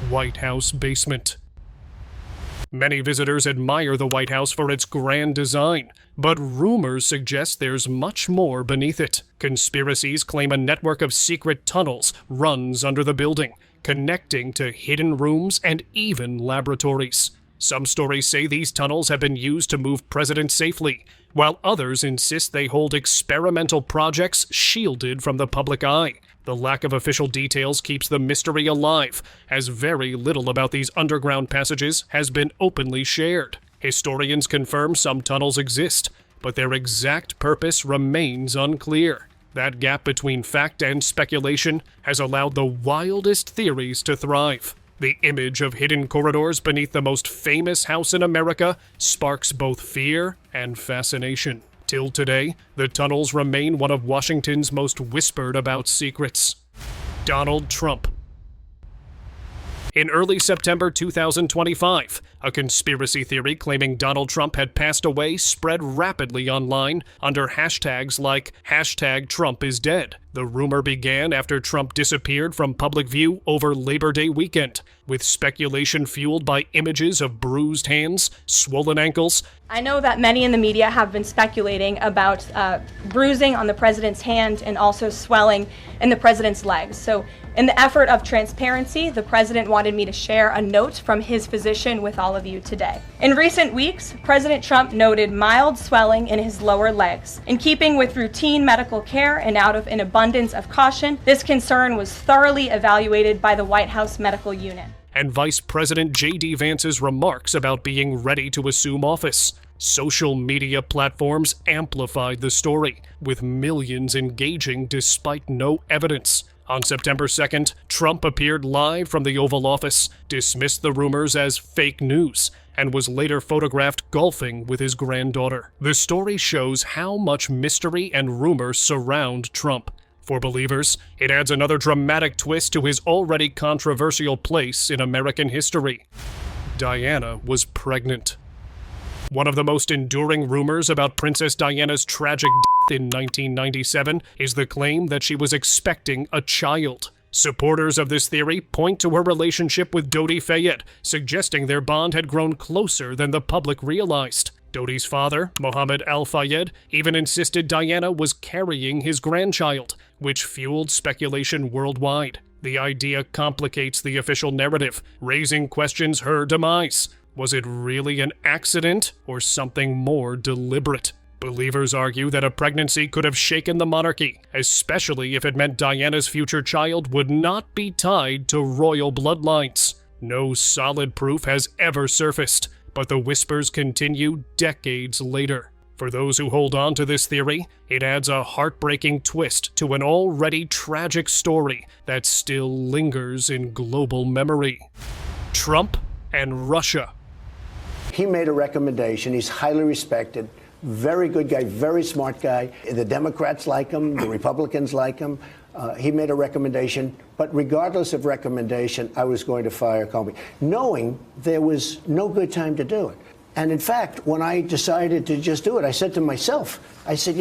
White House basement. Many visitors admire the White House for its grand design, but rumors suggest there's much more beneath it. Conspiracies claim a network of secret tunnels runs under the building, connecting to hidden rooms and even laboratories. Some stories say these tunnels have been used to move presidents safely, while others insist they hold experimental projects shielded from the public eye. The lack of official details keeps the mystery alive, as very little about these underground passages has been openly shared. Historians confirm some tunnels exist, but their exact purpose remains unclear. That gap between fact and speculation has allowed the wildest theories to thrive. The image of hidden corridors beneath the most famous house in America sparks both fear and fascination. Till today, the tunnels remain one of Washington's most whispered about secrets. Donald Trump. In early September 2025, a conspiracy theory claiming Donald Trump had passed away spread rapidly online under hashtags like #TrumpIsDead. The rumor began after Trump disappeared from public view over Labor Day weekend, with speculation fueled by images of bruised hands, swollen ankles. I know that many in the media have been speculating about bruising on the president's hand and also swelling in the president's legs. So in the effort of transparency, the president wanted me to share a note from his physician with all of you today. In recent weeks, President Trump noted mild swelling in his lower legs. In keeping with routine medical care and out of an abundance of caution, this concern was thoroughly evaluated by the White House medical unit. And Vice President J.D. Vance's remarks about being ready to assume office. Social media platforms amplified the story, with millions engaging despite no evidence. On September 2nd, Trump appeared live from the Oval Office, dismissed the rumors as fake news, and was later photographed golfing with his granddaughter. The story shows how much mystery and rumor surround Trump. For believers, it adds another dramatic twist to his already controversial place in American history. Diana was pregnant. One of the most enduring rumors about Princess Diana's tragic death in 1997 is the claim that she was expecting a child. Supporters of this theory point to her relationship with Dodi Fayed, suggesting their bond had grown closer than the public realized. Dodi's father, Mohammed Al Fayed, even insisted Diana was carrying his grandchild, which fueled speculation worldwide. The idea complicates the official narrative, raising questions her demise. Was it really an accident or something more deliberate? Believers argue that a pregnancy could have shaken the monarchy, especially if it meant Diana's future child would not be tied to royal bloodlines. No solid proof has ever surfaced, but the whispers continue decades later. For those who hold on to this theory, it adds a heartbreaking twist to an already tragic story that still lingers in global memory. Trump and Russia. He made a recommendation. He's highly respected. Very good guy, very smart guy. The Democrats like him, the Republicans like him. He made a recommendation, but regardless of recommendation, I was going to fire Comey, knowing there was no good time to do it. And in fact, when I decided to just do it, I said to myself, I said,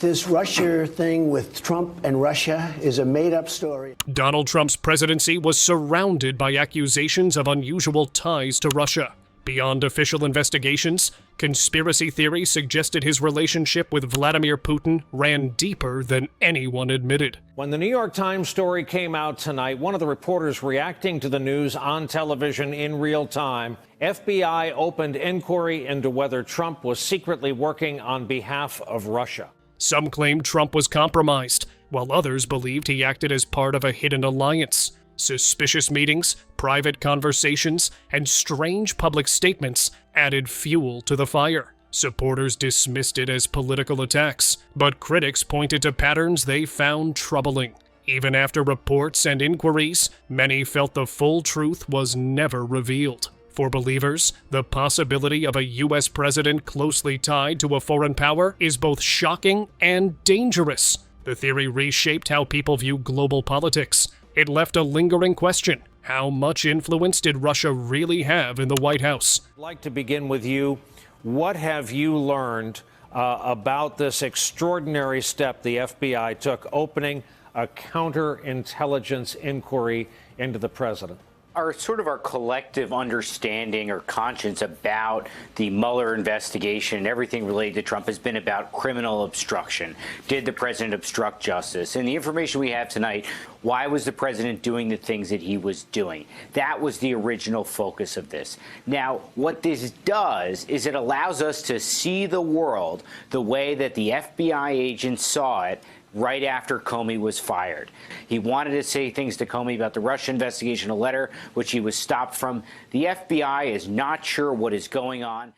this Russia thing with Trump and Russia is a made-up story. Donald Trump's presidency was surrounded by accusations of unusual ties to Russia. Beyond official investigations, conspiracy theories suggested his relationship with Vladimir Putin ran deeper than anyone admitted. When the New York Times story came out tonight, one of the reporters reacting to the news on television in real time, FBI opened inquiry into whether Trump was secretly working on behalf of Russia. Some claimed Trump was compromised, while others believed he acted as part of a hidden alliance. Suspicious meetings, private conversations, and strange public statements added fuel to the fire. Supporters dismissed it as political attacks, but critics pointed to patterns they found troubling. Even after reports and inquiries, many felt the full truth was never revealed. For believers, the possibility of a U.S. president closely tied to a foreign power is both shocking and dangerous. The theory reshaped how people view global politics. It left a lingering question. How much influence did Russia really have in the White House? I'd like to begin with you. What have you learned about this extraordinary step the FBI took, opening a counterintelligence inquiry into the president? our collective understanding or conscience about the Mueller investigation and everything related to Trump has been about criminal obstruction. Did the president obstruct justice? And the information we have tonight, why was the president doing the things that he was doing? That was the original focus of this. Now, what this does is it allows us to see the world the way that the FBI agents saw it right after Comey was fired. He wanted to say things to Comey about the Russia investigation, a letter which he was stopped from. The FBI is not sure what is going on.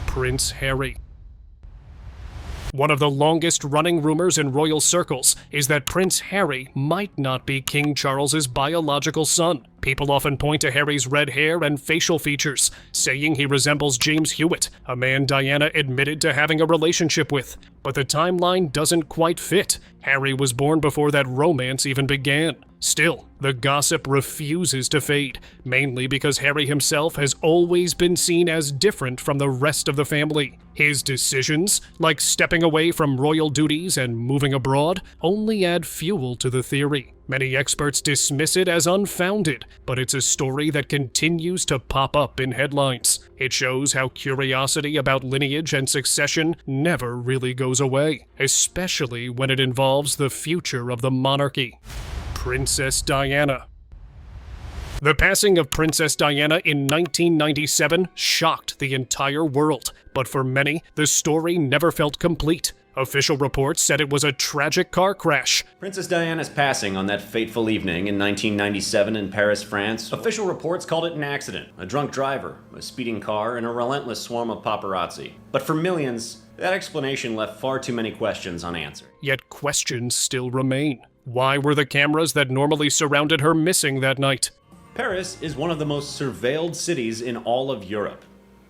Prince Harry. One of the longest-running rumors in royal circles is that Prince Harry might not be King Charles's biological son. People often point to Harry's red hair and facial features, saying he resembles James Hewitt, a man Diana admitted to having a relationship with. But the timeline doesn't quite fit. Harry was born before that romance even began. Still, the gossip refuses to fade, mainly because Harry himself has always been seen as different from the rest of the family. His decisions, like stepping away from royal duties and moving abroad, only add fuel to the theory. Many experts dismiss it as unfounded, but it's a story that continues to pop up in headlines. It shows how curiosity about lineage and succession never really goes away, especially when it involves the future of the monarchy. Princess Diana. The passing of Princess Diana in 1997 shocked the entire world, but for many, the story never felt complete. Official reports said it was a tragic car crash. Princess Diana's passing on that fateful evening in 1997 in Paris, France. Official reports called it an accident, a drunk driver, a speeding car, and a relentless swarm of paparazzi. But for millions, that explanation left far too many questions unanswered. Yet questions still remain. Why were the cameras that normally surrounded her missing that night? Paris is one of the most surveilled cities in all of Europe.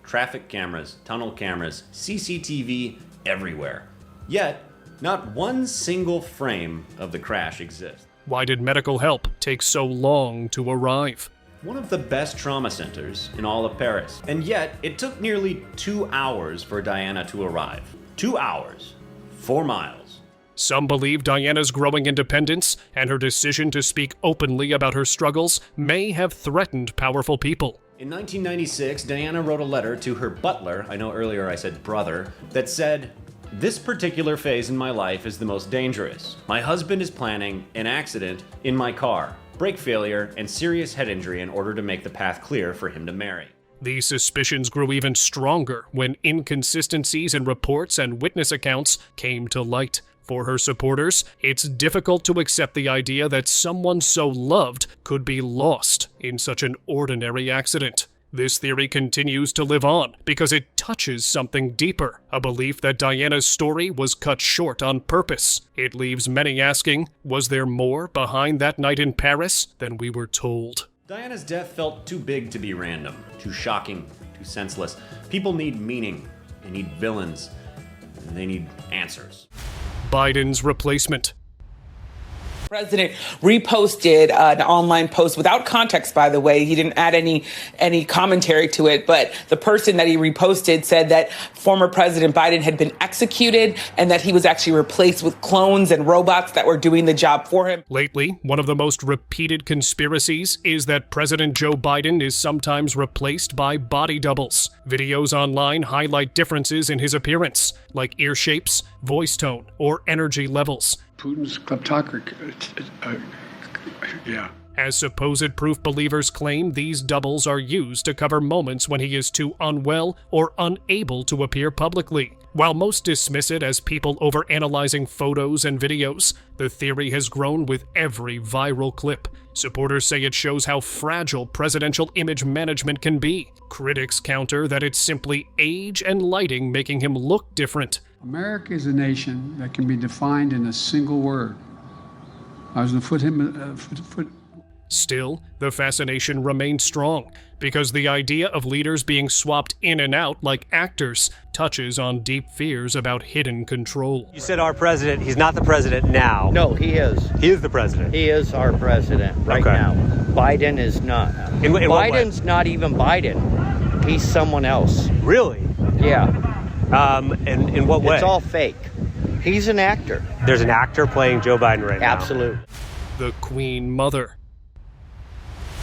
Traffic cameras, tunnel cameras, CCTV everywhere. Yet, not one single frame of the crash exists. Why did medical help take so long to arrive? One of the best trauma centers in all of Paris. And yet, it took nearly 2 hours for Diana to arrive. 2 hours. 4 miles. Some believe Diana's growing independence and her decision to speak openly about her struggles may have threatened powerful people. In 1996, Diana wrote a letter to her butler, I know earlier I said brother, that said, "This particular phase in my life is the most dangerous. My husband is planning an accident in my car, brake failure, and serious head injury in order to make the path clear for him to marry." These suspicions grew even stronger when inconsistencies in reports and witness accounts came to light. For her supporters, it's difficult to accept the idea that someone so loved could be lost in such an ordinary accident. This theory continues to live on because it touches something deeper, a belief that Diana's story was cut short on purpose. It leaves many asking, was there more behind that night in Paris than we were told? Diana's death felt too big to be random, too shocking, too senseless. People need meaning, they need villains, and they need answers. Biden's replacement. The president reposted an online post without context, by the way. He didn't add any commentary to it, but the person that he reposted said that former President Biden had been executed and that he was actually replaced with clones and robots that were doing the job for him. Lately, one of the most repeated conspiracies is that President Joe Biden is sometimes replaced by body doubles. Videos online highlight differences in his appearance, like ear shapes, voice tone, or energy levels. Putin's kleptocracy, yeah. As supposed proof believers claim, these doubles are used to cover moments when he is too unwell or unable to appear publicly. While most dismiss it as people overanalyzing photos and videos, the theory has grown with every viral clip. Supporters say it shows how fragile presidential image management can be. Critics counter that it's simply age and lighting making him look different. America is a nation that can be defined in a single word. I was going to foot. Still, the fascination remains strong, because the idea of leaders being swapped in and out like actors touches on deep fears about hidden control. You said our president, he's not the president now. No, he is. He is the president. He is our president right now. Biden is not. In Biden's not even Biden. He's someone else. Really? Yeah. And in what way? It's all fake. He's an actor. There's an actor playing Joe Biden right now. Absolutely. The Queen Mother.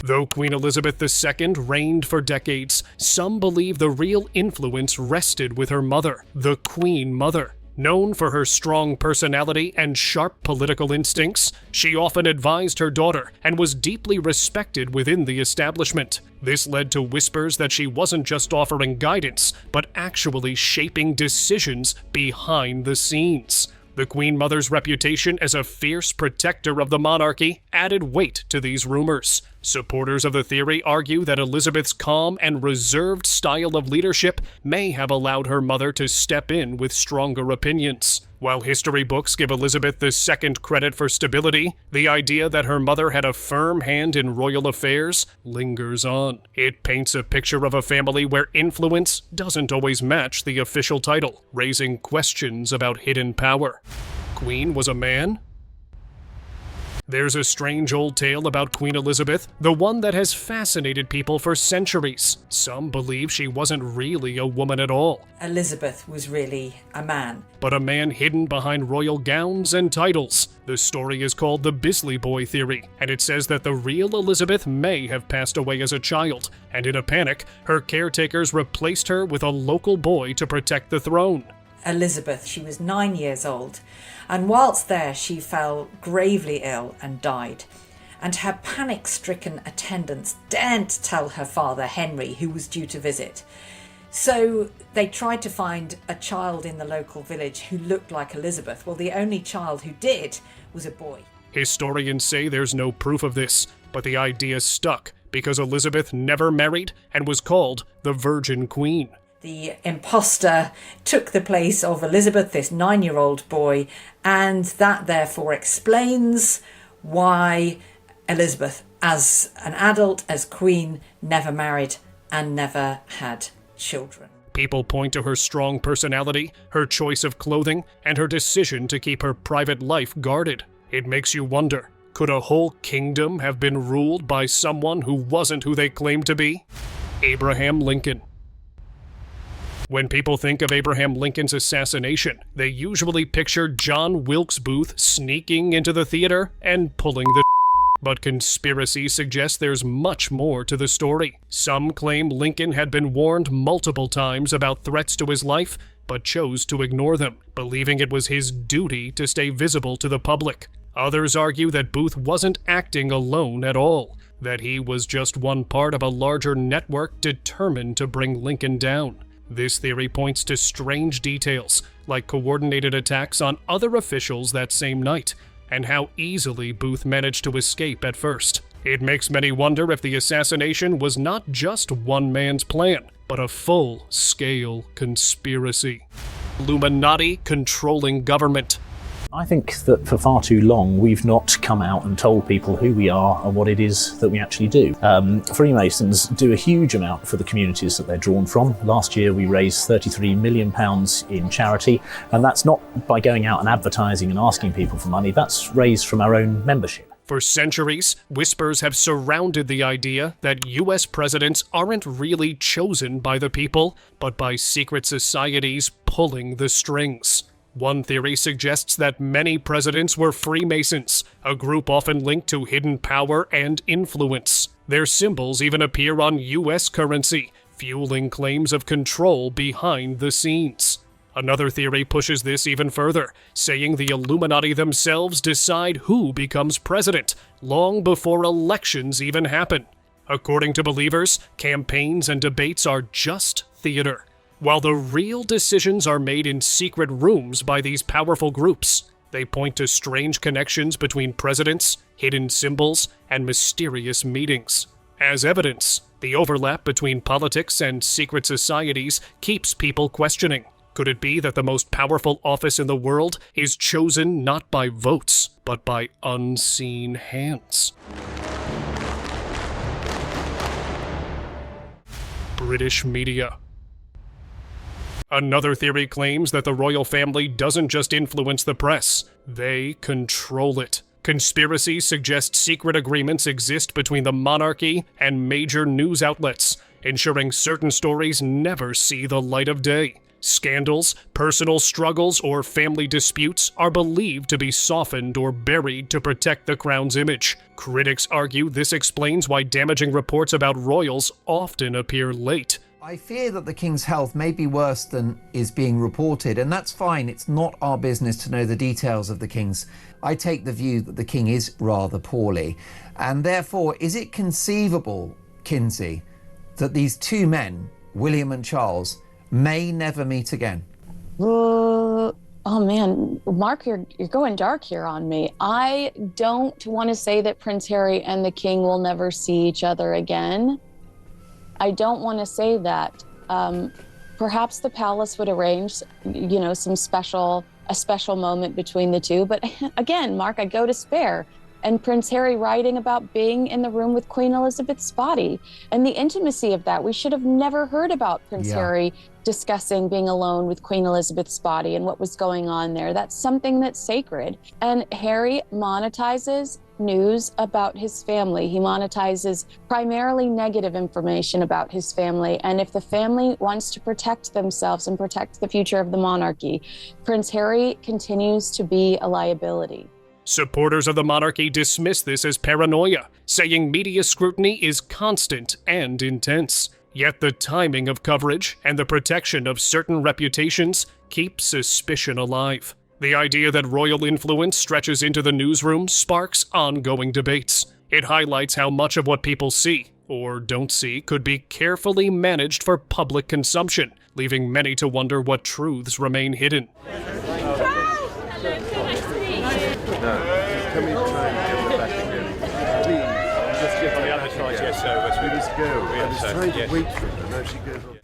Though Queen Elizabeth II reigned for decades, some believe the real influence rested with her mother, the Queen Mother. Known for her strong personality and sharp political instincts, she often advised her daughter and was deeply respected within the establishment. This led to whispers that she wasn't just offering guidance, but actually shaping decisions behind the scenes. The Queen Mother's reputation as a fierce protector of the monarchy added weight to these rumors. Supporters of the theory argue that Elizabeth's calm and reserved style of leadership may have allowed her mother to step in with stronger opinions. While history books give Elizabeth II credit for stability, the idea that her mother had a firm hand in royal affairs lingers on. It paints a picture of a family where influence doesn't always match the official title, raising questions about hidden power. Queen was a man? There's a strange old tale about Queen Elizabeth, the one that has fascinated people for centuries. Some believe she wasn't really a woman at all. Elizabeth was really a man. But a man hidden behind royal gowns and titles. The story is called the Bisley Boy theory, and it says that the real Elizabeth may have passed away as a child, and in a panic, her caretakers replaced her with a local boy to protect the throne. Elizabeth, she was 9 years old, and whilst there she fell gravely ill and died. And her panic-stricken attendants daren't tell her father, Henry, who was due to visit. So they tried to find a child in the local village who looked like Elizabeth. Well, the only child who did was a boy. Historians say there's no proof of this, but the idea stuck because Elizabeth never married and was called the Virgin Queen. The imposter took the place of Elizabeth, this 9-year-old boy, and that therefore explains why Elizabeth, as an adult, as queen, never married and never had children. People point to her strong personality, her choice of clothing, and her decision to keep her private life guarded. It makes you wonder, could a whole kingdom have been ruled by someone who wasn't who they claimed to be? Abraham Lincoln. When people think of Abraham Lincoln's assassination, they usually picture John Wilkes Booth sneaking into the theater and pulling the but conspiracies suggest there's much more to the story. Some claim Lincoln had been warned multiple times about threats to his life, but chose to ignore them, believing it was his duty to stay visible to the public. Others argue that Booth wasn't acting alone at all, that he was just one part of a larger network determined to bring Lincoln down. This theory points to strange details, like coordinated attacks on other officials that same night, and how easily Booth managed to escape at first. It makes many wonder if the assassination was not just one man's plan, but a full-scale conspiracy. Illuminati controlling government. I think that for far too long we've not come out and told people who we are and what it is that we actually do. Freemasons do a huge amount for the communities that they're drawn from. Last year we raised £33 million in charity, and that's not by going out and advertising and asking people for money, that's raised from our own membership. For centuries, whispers have surrounded the idea that US presidents aren't really chosen by the people, but by secret societies pulling the strings. One theory suggests that many presidents were Freemasons, a group often linked to hidden power and influence. Their symbols even appear on US currency, fueling claims of control behind the scenes. Another theory pushes this even further, saying the Illuminati themselves decide who becomes president, long before elections even happen. According to believers, campaigns and debates are just theater, while the real decisions are made in secret rooms by these powerful groups. They point to strange connections between presidents, hidden symbols, and mysterious meetings. As evidence, the overlap between politics and secret societies keeps people questioning. Could it be that the most powerful office in the world is chosen not by votes, but by unseen hands? British media. Another theory claims that the royal family doesn't just influence the press, they control it. Conspiracies suggest secret agreements exist between the monarchy and major news outlets, ensuring certain stories never see the light of day. Scandals, personal struggles, or family disputes are believed to be softened or buried to protect the crown's image. Critics argue this explains why damaging reports about royals often appear late. I fear that the King's health may be worse than is being reported, and that's fine. It's not our business to know the details of the King's. I take the view that the King is rather poorly, and therefore, is it conceivable, Kinsey, that these two men, William and Charles, may never meet again? Oh man, Mark, you're going dark here on me. I don't want to say that Prince Harry and the King will never see each other again. I don't want to say that. Perhaps the palace would arrange, a special moment between the two. But again, Mark, I go to spare. And Prince Harry writing about being in the room with Queen Elizabeth's body and the intimacy of that. We should have never heard about Prince Harry discussing being alone with Queen Elizabeth's body and what was going on there. That's something that's sacred. And Harry monetizes news about his family. He monetizes primarily negative information about his family. And if the family wants to protect themselves and protect the future of the monarchy, Prince Harry continues to be a liability. Supporters of the monarchy dismiss this as paranoia, saying media scrutiny is constant and intense. Yet the timing of coverage and the protection of certain reputations keep suspicion alive. The idea that royal influence stretches into the newsroom sparks ongoing debates. It highlights how much of what people see, or don't see, could be carefully managed for public consumption, leaving many to wonder what truths remain hidden. Can we try and get her back again? Please, let's get her back again. Yes, so we just go. I was trying to wait for her. Now she goes on.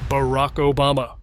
Barack Obama.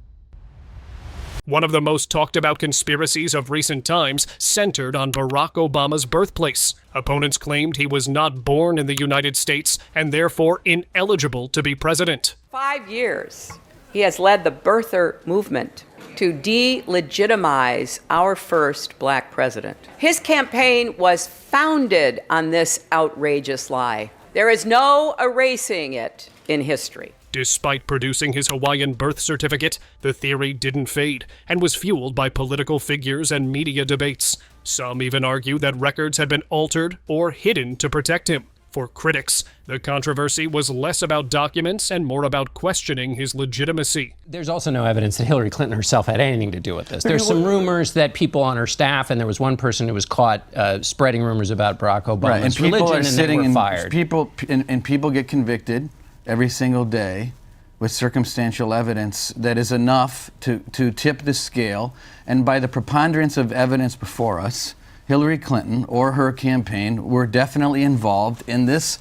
One of the most talked about conspiracies of recent times centered on Barack Obama's birthplace. Opponents claimed he was not born in the United States and therefore ineligible to be president. 5 years, he has led the birther movement to delegitimize our first black president. His campaign was founded on this outrageous lie. There is no erasing it in history. Despite producing his Hawaiian birth certificate, the theory didn't fade and was fueled by political figures and media debates. Some even argue that records had been altered or hidden to protect him. For critics, the controversy was less about documents and more about questioning his legitimacy. There's also no evidence that Hillary Clinton herself had anything to do with this. There's some rumors that people on her staff, and there was one person who was caught spreading rumors about Barack Obama's religion, and they were fired. People get convicted every single day with circumstantial evidence that is enough to tip the scale. And by the preponderance of evidence before us, Hillary Clinton or her campaign were definitely involved in this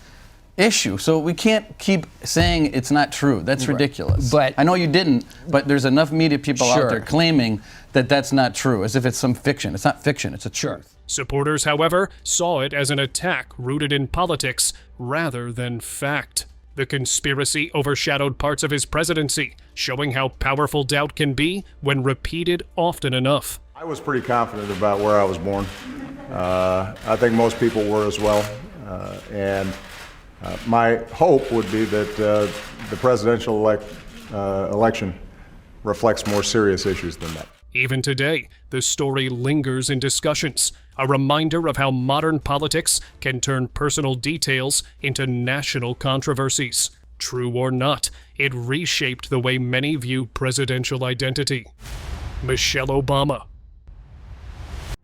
issue. So we can't keep saying it's not true. That's ridiculous. But I know you didn't, but there's enough media people out there claiming that that's not true, as if it's some fiction. It's not fiction, it's a truth. Supporters, however, saw it as an attack rooted in politics rather than fact. The conspiracy overshadowed parts of his presidency, showing how powerful doubt can be when repeated often enough. I was pretty confident about where I was born. I think most people were as well. And my hope would be that the presidential election reflects more serious issues than that. Even today, the story lingers in discussions, a reminder of how modern politics can turn personal details into national controversies. True or not, it reshaped the way many view presidential identity. Michelle Obama.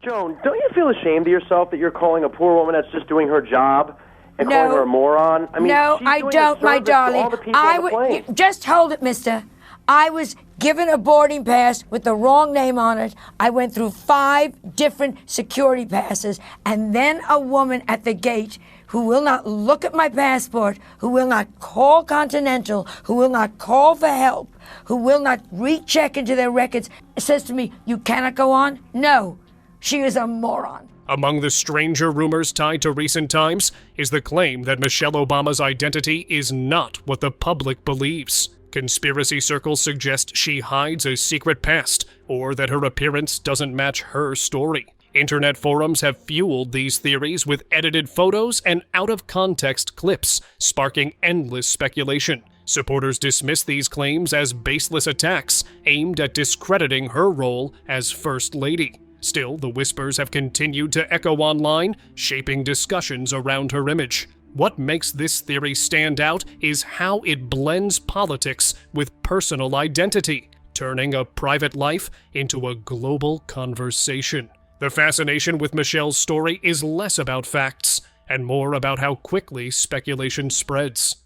Joan, don't you feel ashamed of yourself that you're calling a poor woman that's just doing her job and calling her a moron? I mean, no, she's I doing don't, a my service to darling. all the people on the plane. Just hold it, mister. I was given a boarding pass with the wrong name on it. I went through 5 different security passes, and then a woman at the gate who will not look at my passport, who will not call Continental, who will not call for help, who will not recheck into their records, says to me, "You cannot go on?" No, she is a moron. Among the stranger rumors tied to recent times is the claim that Michelle Obama's identity is not what the public believes. Conspiracy circles suggest she hides a secret past, or that her appearance doesn't match her story. Internet forums have fueled these theories with edited photos and out-of-context clips, sparking endless speculation. Supporters dismiss these claims as baseless attacks aimed at discrediting her role as First Lady. Still, the whispers have continued to echo online, shaping discussions around her image. What makes this theory stand out is how it blends politics with personal identity, turning a private life into a global conversation. The fascination with Michelle's story is less about facts and more about how quickly speculation spreads.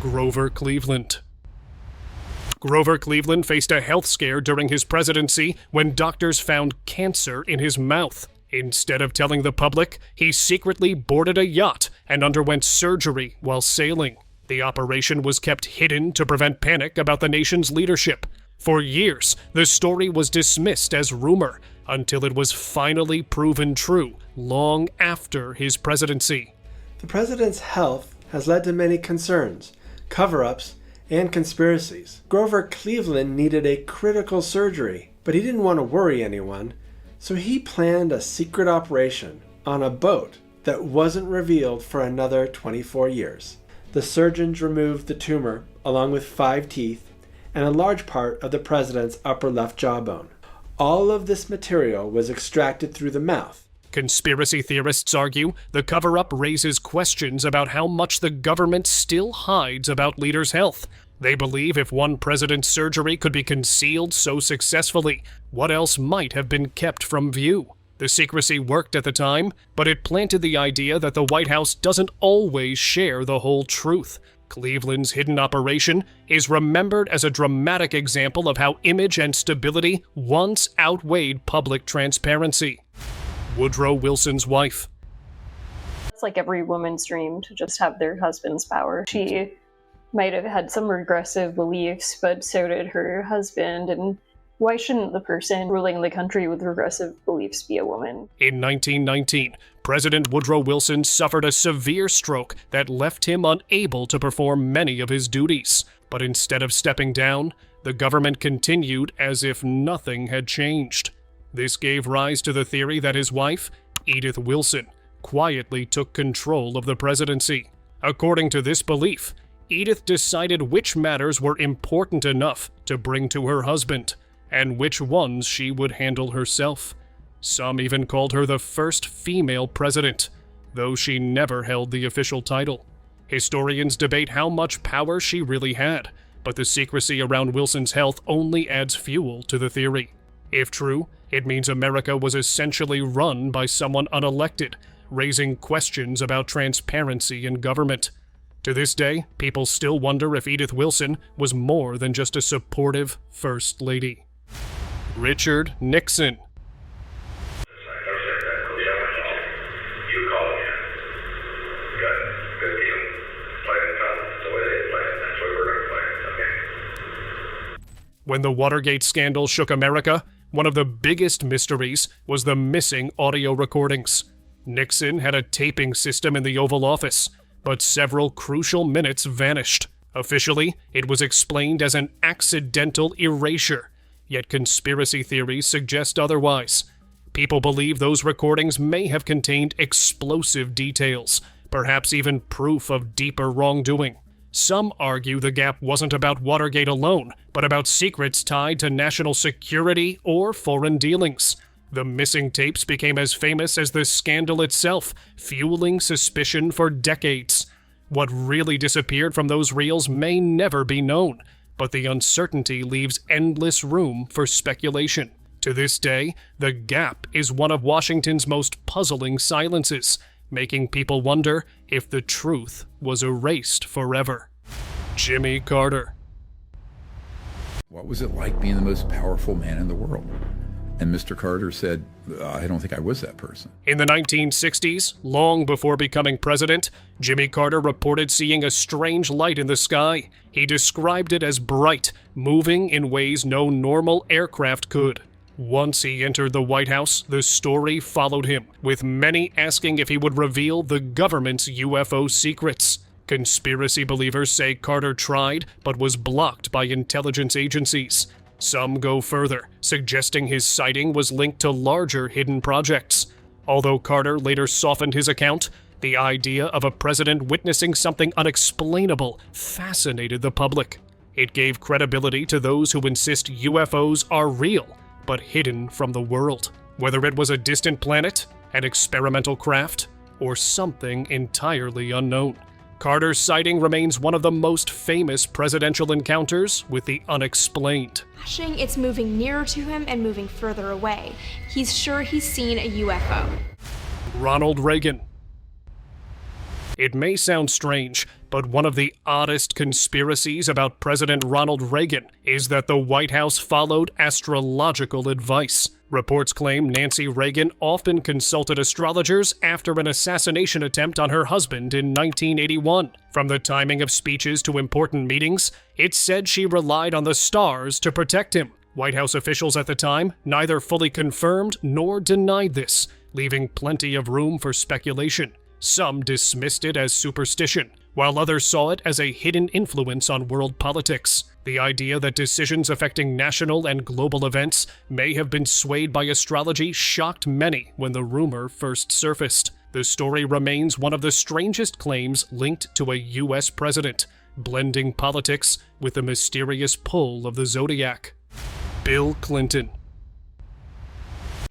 Grover Cleveland. Grover Cleveland faced a health scare during his presidency when doctors found cancer in his mouth. Instead of telling the public, he secretly boarded a yacht and underwent surgery while sailing. The operation was kept hidden to prevent panic about the nation's leadership. For years, the story was dismissed as rumor until it was finally proven true long after his presidency. The president's health has led to many concerns, cover-ups, and conspiracies. Grover Cleveland needed a critical surgery, but he didn't want to worry anyone, so he planned a secret operation on a boat that wasn't revealed for another 24 years. The surgeons removed the tumor along with 5 teeth and a large part of the president's upper left jawbone. All of this material was extracted through the mouth. Conspiracy theorists argue the cover-up raises questions about how much the government still hides about leaders' health. They believe if one president's surgery could be concealed so successfully, what else might have been kept from view? The secrecy worked at the time, but it planted the idea that the White House doesn't always share the whole truth. Cleveland's hidden operation is remembered as a dramatic example of how image and stability once outweighed public transparency. Woodrow Wilson's wife. It's like every woman's dream to just have their husband's power. She might have had some regressive beliefs, but so did her husband, and why shouldn't the person ruling the country with regressive beliefs be a woman? In 1919, President Woodrow Wilson suffered a severe stroke that left him unable to perform many of his duties. But instead of stepping down, the government continued as if nothing had changed. This gave rise to the theory that his wife, Edith Wilson, quietly took control of the presidency. According to this belief, Edith decided which matters were important enough to bring to her husband, and which ones she would handle herself. Some even called her the first female president, though she never held the official title. Historians debate how much power she really had, but the secrecy around Wilson's health only adds fuel to the theory. If true, it means America was essentially run by someone unelected, raising questions about transparency in government. To this day, people still wonder if Edith Wilson was more than just a supportive First Lady. Richard Nixon. When the Watergate scandal shook America, one of the biggest mysteries was the missing audio recordings. Nixon had a taping system in the Oval Office, but several crucial minutes vanished. Officially, it was explained as an accidental erasure, yet conspiracy theories suggest otherwise. People believe those recordings may have contained explosive details, perhaps even proof of deeper wrongdoing. Some argue the gap wasn't about Watergate alone, but about secrets tied to national security or foreign dealings. The missing tapes became as famous as the scandal itself, fueling suspicion for decades. What really disappeared from those reels may never be known, but the uncertainty leaves endless room for speculation. To this day, the gap is one of Washington's most puzzling silences, making people wonder if the truth was erased forever. Jimmy Carter. What was it like being the most powerful man in the world? And Mr. Carter said, I don't think I was that person. In the 1960s, long before becoming president, Jimmy Carter reported seeing a strange light in the sky. He described it as bright, moving in ways no normal aircraft could. Once he entered the White House, the story followed him, with many asking if he would reveal the government's UFO secrets. Conspiracy believers say Carter tried, but was blocked by intelligence agencies. Some go further, suggesting his sighting was linked to larger hidden projects. Although Carter later softened his account, the idea of a president witnessing something unexplainable fascinated the public. It gave credibility to those who insist UFOs are real, but hidden from the world. Whether it was a distant planet, an experimental craft, or something entirely unknown. Carter's sighting remains one of the most famous presidential encounters with the unexplained. It's moving nearer to him and moving further away. He's sure he's seen a UFO. Ronald Reagan. It may sound strange, but one of the oddest conspiracies about President Ronald Reagan is that the White House followed astrological advice. Reports claim Nancy Reagan often consulted astrologers after an assassination attempt on her husband in 1981. From the timing of speeches to important meetings, it's said she relied on the stars to protect him. White House officials at the time neither fully confirmed nor denied this, leaving plenty of room for speculation. Some dismissed it as superstition, while others saw it as a hidden influence on world politics. The idea that decisions affecting national and global events may have been swayed by astrology shocked many when the rumor first surfaced. The story remains one of the strangest claims linked to a U.S. president, blending politics with the mysterious pull of the zodiac. Bill Clinton.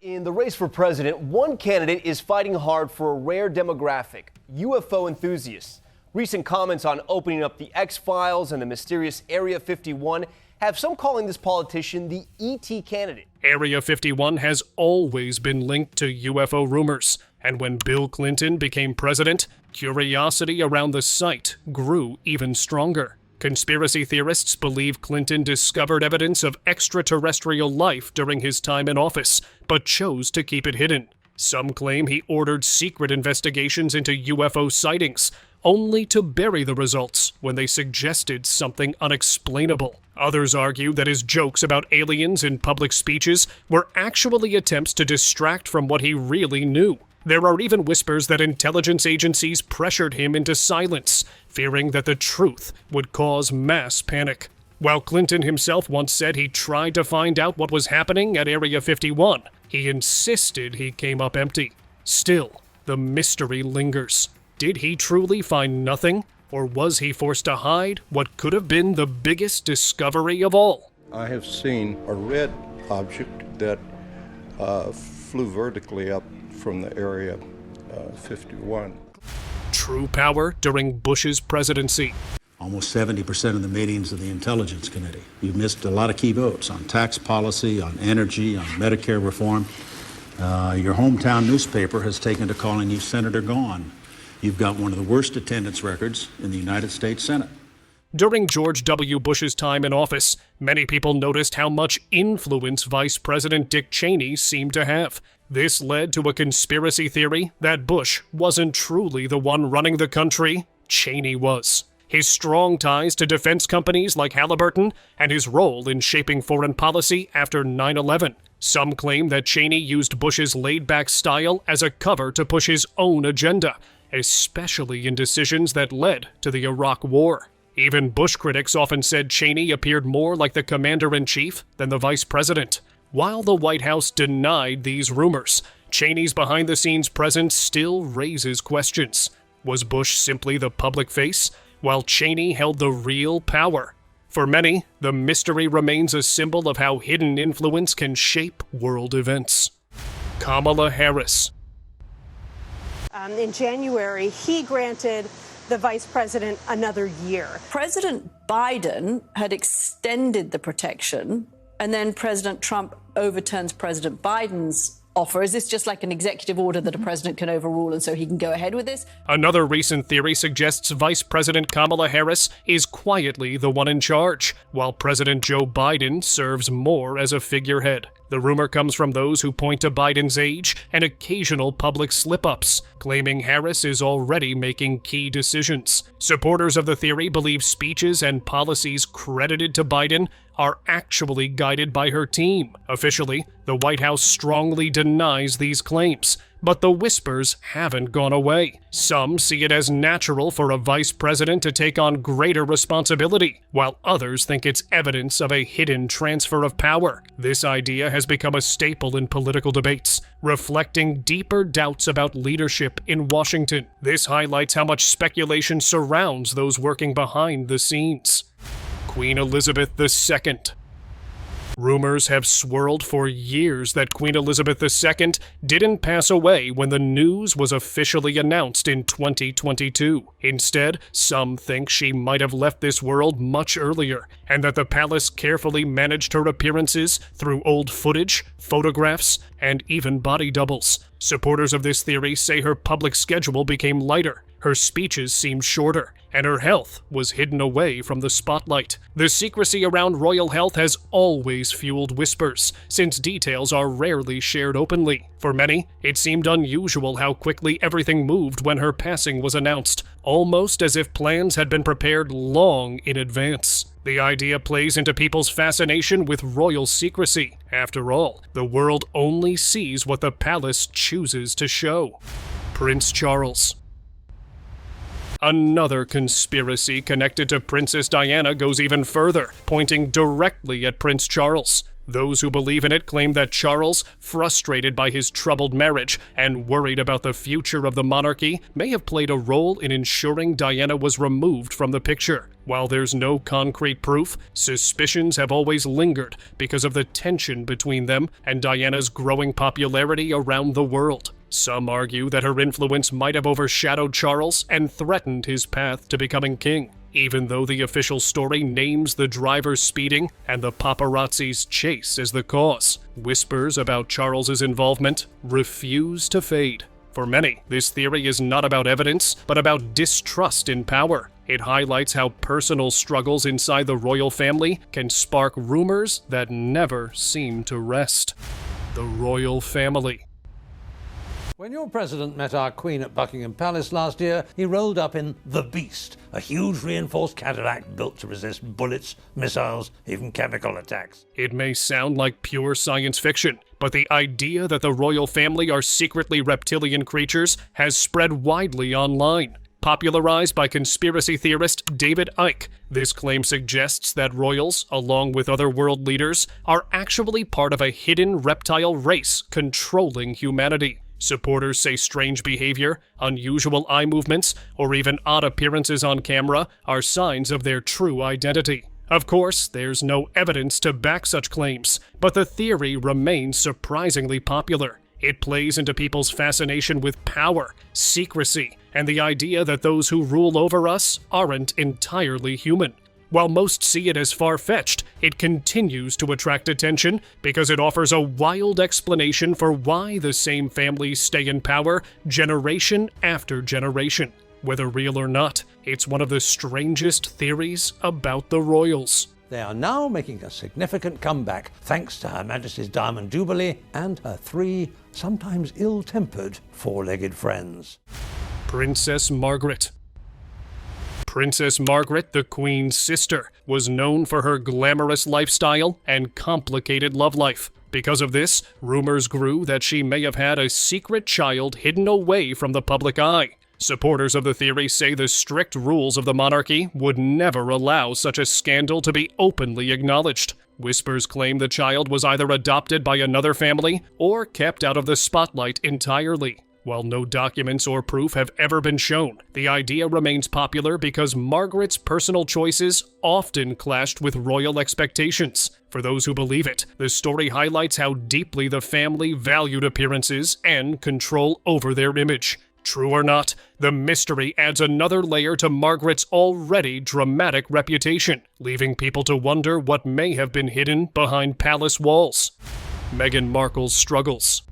In the race for president, one candidate is fighting hard for a rare demographic, UFO enthusiasts. Recent comments on opening up the X-Files and the mysterious Area 51 have some calling this politician the ET candidate. Area 51 has always been linked to UFO rumors, and when Bill Clinton became president, curiosity around the site grew even stronger. Conspiracy theorists believe Clinton discovered evidence of extraterrestrial life during his time in office, but chose to keep it hidden. Some claim he ordered secret investigations into UFO sightings, only to bury the results when they suggested something unexplainable. Others argue that his jokes about aliens in public speeches were actually attempts to distract from what he really knew. There are even whispers that intelligence agencies pressured him into silence, fearing that the truth would cause mass panic. While Clinton himself once said he tried to find out what was happening at Area 51, he insisted he came up empty. Still, the mystery lingers. Did he truly find nothing, or was he forced to hide what could have been the biggest discovery of all? I have seen a red object that flew vertically up from the Area 51. True power during Bush's presidency. Almost 70% of the meetings of the Intelligence Committee. You've missed a lot of key votes on tax policy, on energy, on Medicare reform. Your hometown newspaper has taken to calling you Senator Gone. You've got one of the worst attendance records in the United States Senate. During George W. Bush's time in office, many people noticed how much influence Vice President Dick Cheney seemed to have. This led to a conspiracy theory that Bush wasn't truly the one running the country. Cheney was. His strong ties to defense companies like Halliburton, and his role in shaping foreign policy after 9/11. Some claim that Cheney used Bush's laid-back style as a cover to push his own agenda, especially in decisions that led to the Iraq War. Even Bush critics often said Cheney appeared more like the commander-in-chief than the vice president. While the White House denied these rumors, Cheney's behind-the-scenes presence still raises questions. Was Bush simply the public face, while Cheney held the real power? For many, the mystery remains a symbol of how hidden influence can shape world events. Kamala Harris. In January, he granted the vice president another year. President Biden had extended the protection, and then President Trump overturns President Biden's offer. Is this just like an executive order that a president can overrule and so he can go ahead with this? Another recent theory suggests Vice President Kamala Harris is quietly the one in charge, while President Joe Biden serves more as a figurehead. The rumor comes from those who point to Biden's age and occasional public slip-ups, claiming Harris is already making key decisions. Supporters of the theory believe speeches and policies credited to Biden are actually guided by her team. Officially, the White House strongly denies these claims, But the whispers haven't gone away. Some see it as natural for a vice president to take on greater responsibility, while others think it's evidence of a hidden transfer of power. This idea has become a staple in political debates, reflecting deeper doubts about leadership in Washington. This highlights how much speculation surrounds those working behind the scenes. Queen Elizabeth II. Rumors have swirled for years that Queen Elizabeth II didn't pass away when the news was officially announced in 2022. Instead, some think she might have left this world much earlier, and that the palace carefully managed her appearances through old footage, photographs, and even body doubles. Supporters of this theory say her public schedule became lighter, her speeches seemed shorter, and her health was hidden away from the spotlight. The secrecy around royal health has always fueled whispers, since details are rarely shared openly. For many, it seemed unusual how quickly everything moved when her passing was announced, almost as if plans had been prepared long in advance. The idea plays into people's fascination with royal secrecy. After all, the world only sees what the palace chooses to show. Prince Charles. Another conspiracy connected to Princess Diana goes even further, pointing directly at Prince Charles. Those who believe in it claim that Charles, frustrated by his troubled marriage and worried about the future of the monarchy, may have played a role in ensuring Diana was removed from the picture. While there's no concrete proof, suspicions have always lingered because of the tension between them and Diana's growing popularity around the world. Some argue that her influence might have overshadowed Charles and threatened his path to becoming king, even though the official story names the driver speeding and the paparazzi's chase as the cause. Whispers about Charles's involvement refuse to fade. For many, this theory is not about evidence, but about distrust in power. It highlights how personal struggles inside the royal family can spark rumors that never seem to rest. The royal family. When your president met our Queen at Buckingham Palace last year, he rolled up in the Beast, a huge reinforced Cadillac built to resist bullets, missiles, even chemical attacks. It may sound like pure science fiction, but the idea that the royal family are secretly reptilian creatures has spread widely online. Popularized by conspiracy theorist David Icke, this claim suggests that royals, along with other world leaders, are actually part of a hidden reptile race controlling humanity. Supporters say strange behavior, unusual eye movements, or even odd appearances on camera are signs of their true identity. Of course, there's no evidence to back such claims, but the theory remains surprisingly popular. It plays into people's fascination with power, secrecy, and the idea that those who rule over us aren't entirely human. While most see it as far-fetched, it continues to attract attention because it offers a wild explanation for why the same families stay in power generation after generation. Whether real or not, it's one of the strangest theories about the royals. They are now making a significant comeback thanks to Her Majesty's Diamond Jubilee and her 3, sometimes ill-tempered, 4-legged friends. Princess Margaret. Princess Margaret, the Queen's sister, was known for her glamorous lifestyle and complicated love life. Because of this, rumors grew that she may have had a secret child hidden away from the public eye. Supporters of the theory say the strict rules of the monarchy would never allow such a scandal to be openly acknowledged. Whispers claim the child was either adopted by another family or kept out of the spotlight entirely. While no documents or proof have ever been shown, the idea remains popular because Margaret's personal choices often clashed with royal expectations. For those who believe it, the story highlights how deeply the family valued appearances and control over their image. True or not, the mystery adds another layer to Margaret's already dramatic reputation, leaving people to wonder what may have been hidden behind palace walls. Meghan Markle's struggles.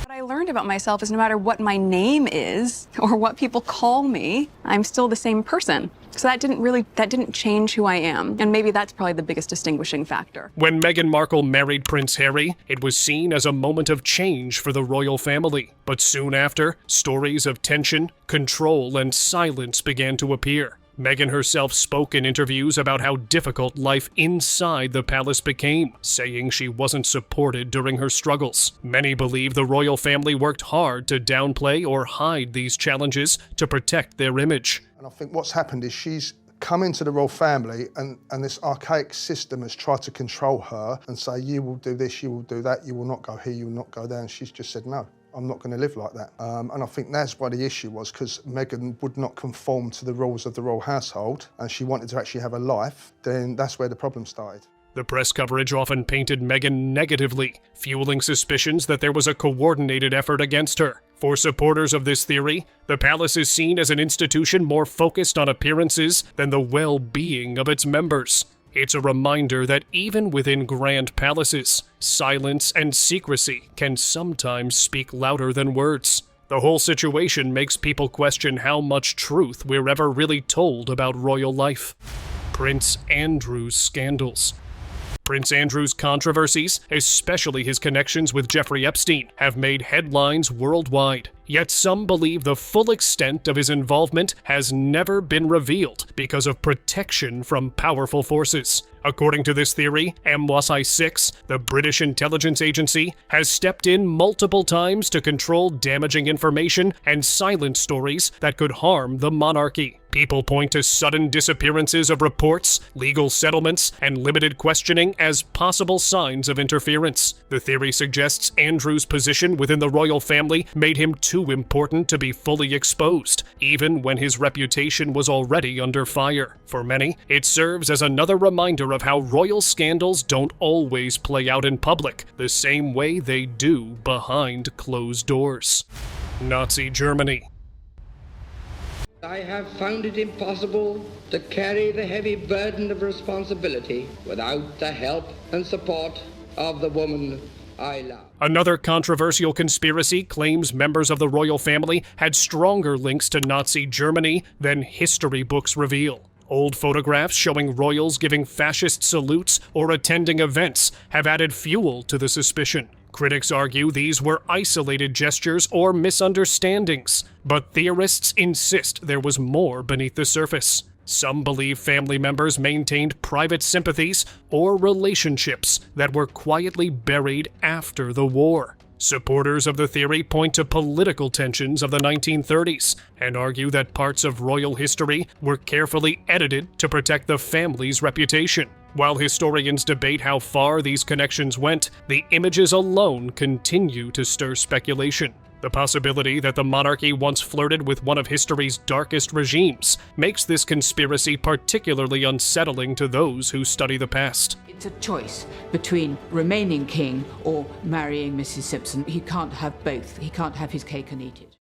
What I learned about myself is no matter what my name is or what people call me, I'm still the same person. So that didn't change who I am. And maybe that's probably the biggest distinguishing factor. When Meghan Markle married Prince Harry, it was seen as a moment of change for the royal family. But soon after, stories of tension, control, and silence began to appear. Meghan herself spoke in interviews about how difficult life inside the palace became, saying she wasn't supported during her struggles. Many believe the royal family worked hard to downplay or hide these challenges to protect their image. And I think what's happened is she's come into the royal family and this archaic system has tried to control her and say, you will do this, you will do that, you will not go here, you will not go there. And she's just said, no, I'm not going to live like that. And I think that's why the issue was, because Meghan would not conform to the rules of the royal household and she wanted to actually have a life, then that's where the problem started. The press coverage often painted Meghan negatively, fueling suspicions that there was a coordinated effort against her. For supporters of this theory, the palace is seen as an institution more focused on appearances than the well-being of its members. It's a reminder that even within grand palaces, silence and secrecy can sometimes speak louder than words. The whole situation makes people question how much truth we're ever really told about royal life. Prince Andrew's scandals. Prince Andrew's controversies, especially his connections with Jeffrey Epstein, have made headlines worldwide. Yet some believe the full extent of his involvement has never been revealed because of protection from powerful forces. According to this theory, MI6, the British intelligence agency, has stepped in multiple times to control damaging information and silence stories that could harm the monarchy. People point to sudden disappearances of reports, legal settlements, and limited questioning as possible signs of interference. The theory suggests Andrew's position within the royal family made him too important to be fully exposed, even when his reputation was already under fire. For many, it serves as another reminder of how royal scandals don't always play out in public the same way they do behind closed doors. Nazi Germany. I have found it impossible to carry the heavy burden of responsibility without the help and support of the woman I love. Another controversial conspiracy claims members of the royal family had stronger links to Nazi Germany than history books reveal. Old photographs showing royals giving fascist salutes or attending events have added fuel to the suspicion. Critics argue these were isolated gestures or misunderstandings, but theorists insist there was more beneath the surface. Some believe family members maintained private sympathies or relationships that were quietly buried after the war. Supporters of the theory point to political tensions of the 1930s and argue that parts of royal history were carefully edited to protect the family's reputation. While historians debate how far these connections went, the images alone continue to stir speculation. The possibility that the monarchy once flirted with one of history's darkest regimes makes this conspiracy particularly unsettling to those who study the past. It's a choice between remaining king or marrying Mrs. Simpson. He can't have both. He can't have his cake and eat it.